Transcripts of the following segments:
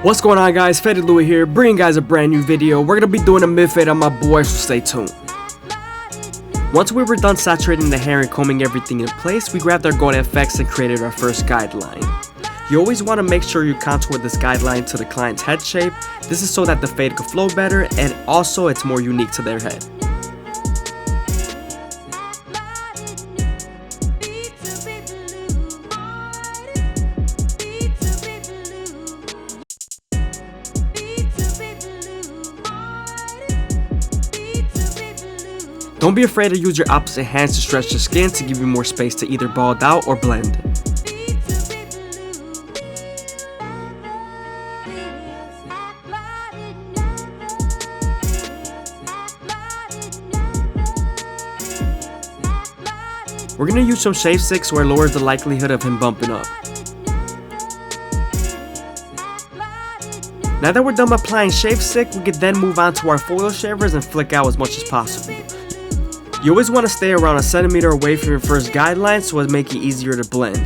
What's going on, guys? FadeitLuie here, bringing guys a brand new video. We're gonna be doing a mid-fade on my boy, so stay tuned. Once we were done saturating the hair and combing everything in place, we grabbed our gold FX and created our first guideline. You always want to make sure you contour this guideline to the client's head shape. This is so that the fade could flow better, and also it's more unique to their head. Don't be afraid to use your opposite hands to stretch the skin to give you more space to either bald out or blend. We're going to use some shave stick so it lowers the likelihood of him bumping up. Now that we're done applying shave stick, we can then move on to our foil shavers and flick out as much as possible. You always want to stay around a centimeter away from your first guideline so it'll make it easier to blend.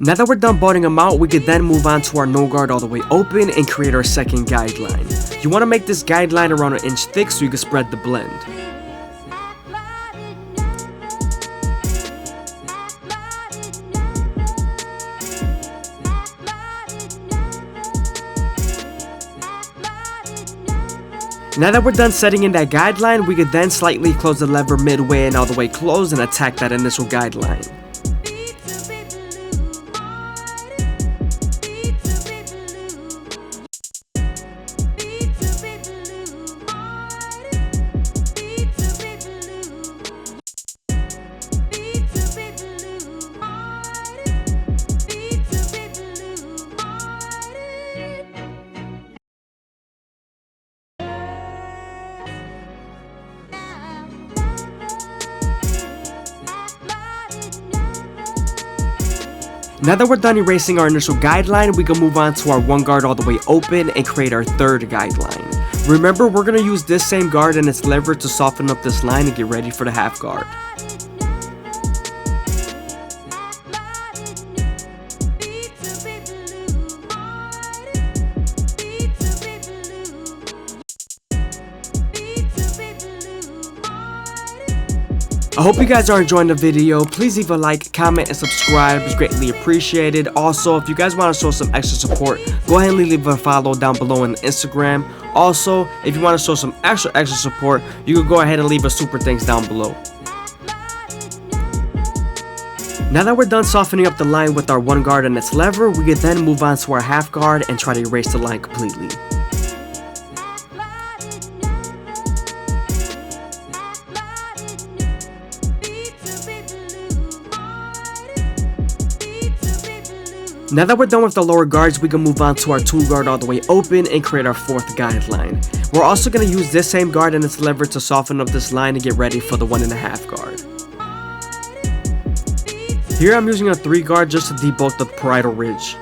Now that we're done balding them out, we could then move on to our no guard all the way open and create our second guideline. You want to make this guideline around an inch thick so you can spread the blend. Now that we're done setting in that guideline, we could then slightly close the lever midway and all the way closed and attack that initial guideline. Now that we're done erasing our initial guideline, we can move on to our one guard all the way open and create our third guideline. Remember, we're going to use this same guard and its lever to soften up this line and get ready for the half guard. I hope you guys are enjoying the video. Please leave a like, comment, and subscribe. It's greatly appreciated. Also, if you guys want to show some extra support, go ahead and leave a follow down below on Instagram. Also, if you want to show some extra support, you can go ahead and leave a super thanks down below. Now that we're done softening up the line with our one guard and its lever, we can then move on to our half guard and try to erase the line completely. Now that we're done with the lower guards, we can move on to our two guard all the way open and create our fourth guideline. We're also going to use this same guard and its lever to soften up this line and get ready for the 1.5 guard. Here I'm using a 3 guard just to debulk the parietal ridge.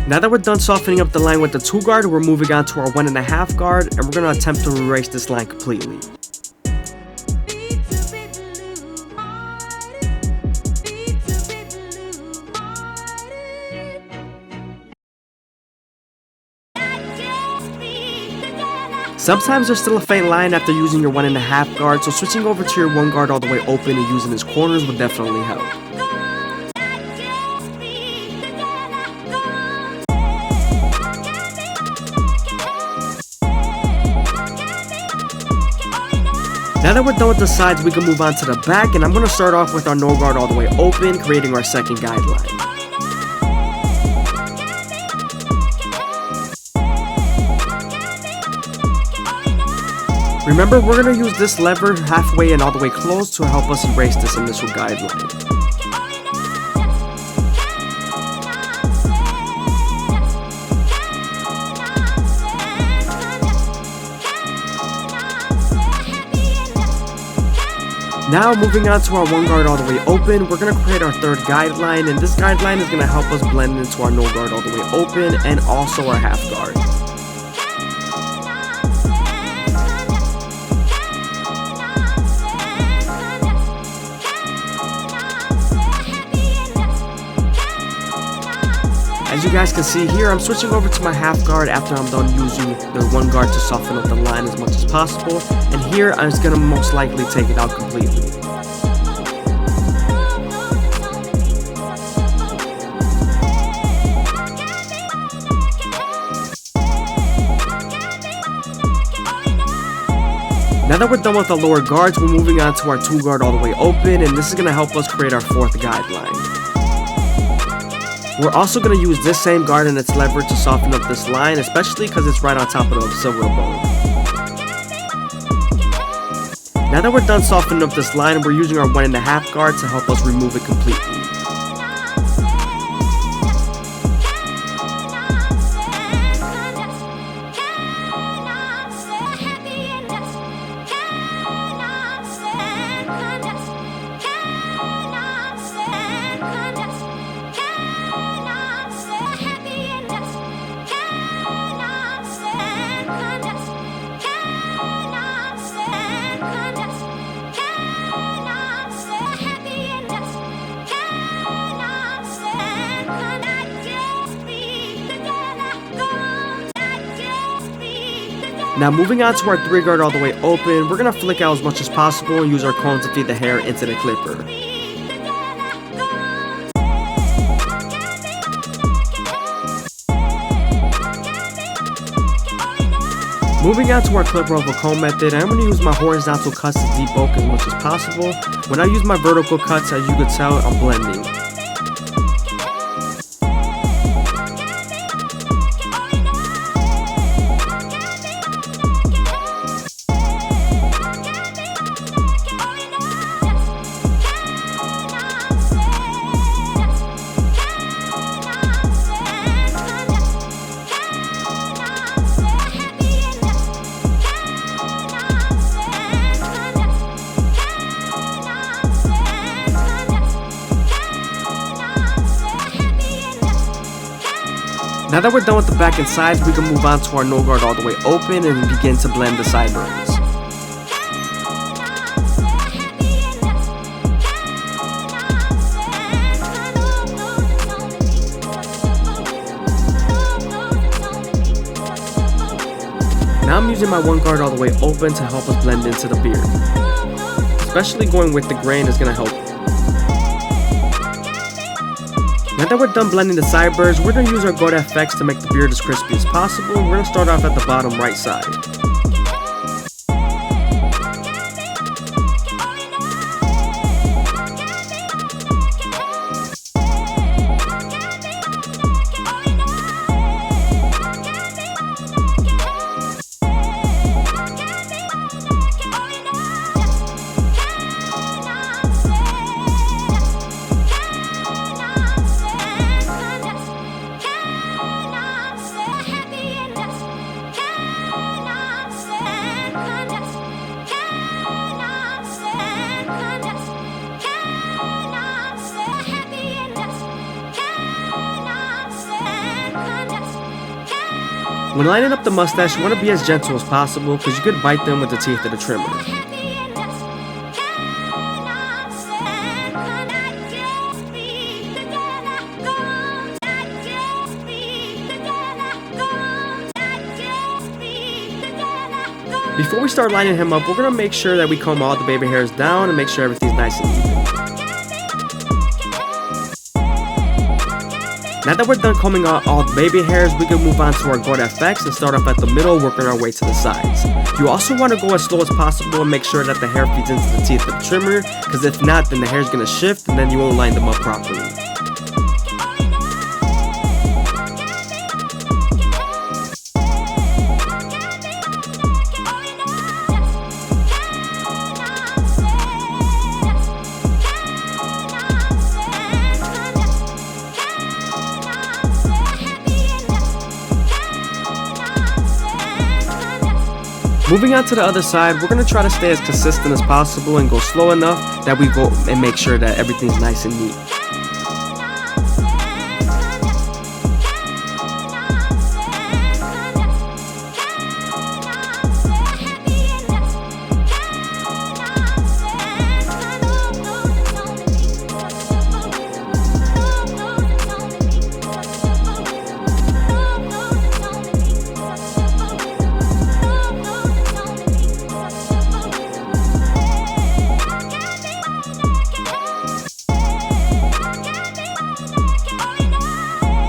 Now that we're done softening up the line with the 2 guard, we're moving on to our 1.5 guard, and we're going to attempt to erase this line completely. Sometimes there's still a faint line after using your 1.5 guard, so switching over to your 1 guard all the way open and using his corners would definitely help. Now that we're done with the sides, we can move on to the back, and I'm going to start off with our no guard all the way open, creating our second guideline. Remember, we're going to use this lever halfway and all the way closed to help us erase this initial guideline. Now moving on to our one guard all the way open, we're going to create our third guideline, and this guideline is going to help us blend into our no guard all the way open and also our half guard. As you guys can see here, I'm switching over to my half guard after I'm done using the one guard to soften up the line as much as possible, and here I'm just going to most likely take it out completely. Now that we're done with the lower guards, we're moving on to our two guard all the way open, and this is going to help us create our fourth guideline. We're also going to use this same guard and its lever to soften up this line, especially because it's right on top of the silver bone. Now that we're done softening up this line, we're using our 1.5 guard to help us remove it completely. Now moving on to our 3 guard all the way open, we're going to flick out as much as possible and use our comb to feed the hair into the clipper. Moving on to our clipper over comb method, I'm going to use my horizontal cuts to debulk as much as possible. When I use my vertical cuts, as you can tell, I'm blending. Now that we're done with the back and sides, we can move on to our no guard all the way open and begin to blend the sideburns. Now I'm using my one guard all the way open to help us blend into the beard. Especially going with the grain is going to help. Now that we're done blending the sideburns, we're going to use our Gold FX to make the beard as crispy as possible. We're going to start off at the bottom right side. When lining up the mustache, you want to be as gentle as possible because you could bite them with the teeth of the trimmer. Before we start lining him up, we're going to make sure that we comb all the baby hairs down and make sure everything's nice and even. Now that we're done combing out all the baby hairs, we can move on to our Gold FX and start off at the middle, working our way to the sides. You also want to go as slow as possible and make sure that the hair feeds into the teeth of the trimmer, because if not, then the hair's going to shift and then you won't line them up properly. Moving on to the other side, we're going to try to stay as consistent as possible and go slow enough that we go and make sure that everything's nice and neat.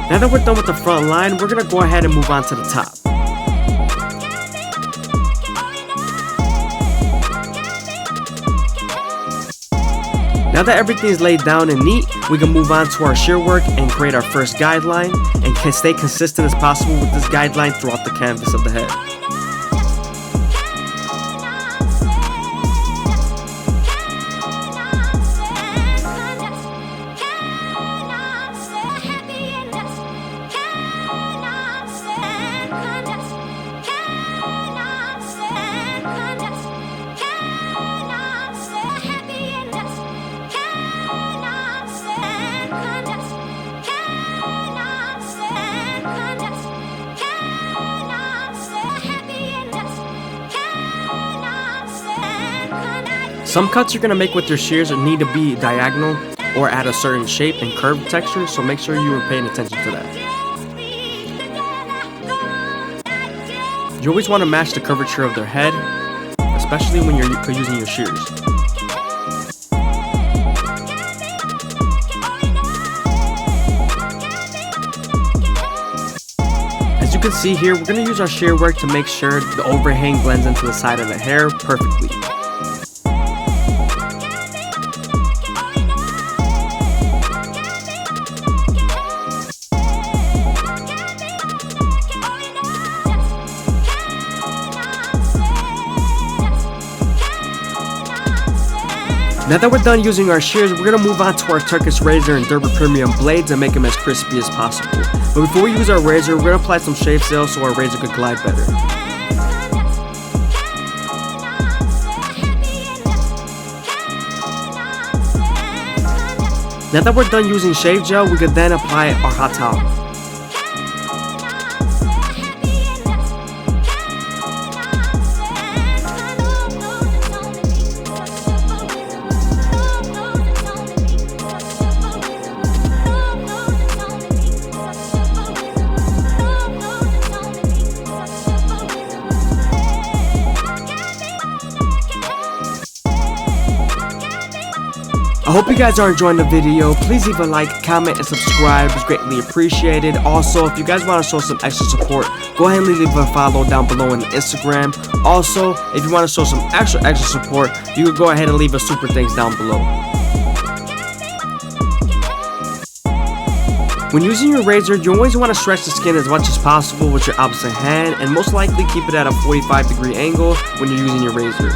Now that we're done with the front line, we're going to go ahead and move on to the top. Now that everything is laid down and neat, we can move on to our shear work and create our first guideline, and can stay consistent as possible with this guideline throughout the canvas of the head. Some cuts you're going to make with your shears need to be diagonal or add a certain shape and curve texture, so make sure you are paying attention to that. You always want to match the curvature of their head, especially when you're using your shears. As you can see here, we're going to use our shear work to make sure the overhang blends into the side of the hair perfectly. Now that we're done using our shears, we're going to move on to our Turkish razor and Derby Premium blades and make them as crispy as possible. But before we use our razor, we're going to apply some shave Zelle so our razor could glide better. Now that we're done using shave gel, we could then apply our hot towel. I hope you guys are enjoying the video. Please leave a like, comment, and subscribe. It's greatly appreciated. Also, if you guys want to show some extra support, go ahead and leave a follow down below on Instagram. Also, if you want to show some extra support, you can go ahead and leave a super thanks down below. When using your razor, you always want to stretch the skin as much as possible with your opposite hand, and most likely keep it at a 45-degree angle when you're using your razor.